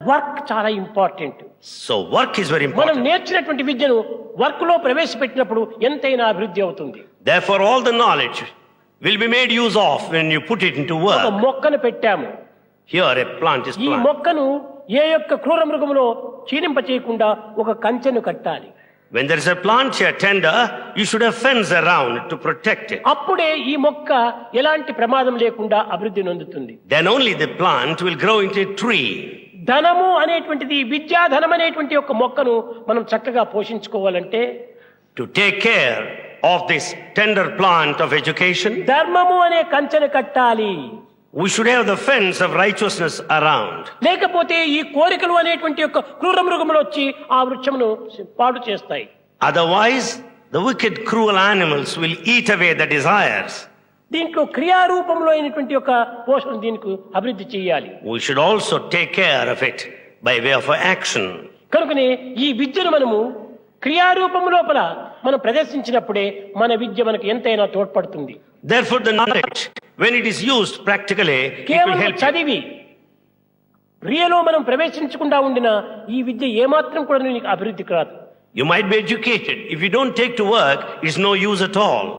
Work చాలా important. So work is very మనం important. నేర్చినటువంటి విద్యను వర్క్ లో ప్రవేశపెట్టినప్పుడు ఎంతైనా అభివృద్ధి అవుతుంది. Therefore all the knowledge will be made use of when you put it into ఒక work. మొక్కను పెట్టాము. Here a plant is ఈ planted. మొక్కను ఏ యొక్క క్రూర మృగములో క్షీణింప చేయకుండా ఒక కంచెను కట్టాలి. When there is a plant here tender, you should have fence around to protect it. అప్పుడే ఈ మొక్క ఎలాంటి ప్రమాదం లేకుండా అభివృద్ధి నొందుతుంది. Then only the plant will grow into a tree. ధనము అనేటువంటిది, విద్యాధనం అనేటువంటి ఒక మొక్కను మనం చక్కగా పోషించుకోవాలంటే To take care of this tender plant of education, ధర్మము అనే కంచెను కట్టాలి. we should have the fence of righteousness around. లేకపోతే ఈ కోరికలు అనేటువంటి యొక్క క్రూర మృగములు వచ్చి ఆ వృక్షమును పాడు చేస్తాయి. Otherwise, the wicked, cruel animals will eat away the desires. దీంట్లో క్రియారూపంలో అయినటువంటి ఒక పోషణ దీనికి అభివృద్ధి చేయాలి. We should also take care of it by way of action. కనుకనే ఈ విద్యను మనము క్రియారూపం లోపల మనం ప్రదర్శించినప్పుడే మన విద్య మనకు ఎంతైనా తోడ్పడుతుంది. Therefore, the knowledge, when it is used practically, it will కేవలం help you. చదివి క్రియలో మనం ప్రవేశించకుండా ఉండిన ఈ విద్య ఏమాత్రం కూడా నీకు అభివృద్ధికి రాదు. You might be educated. If you don't take to work, it's no use at all.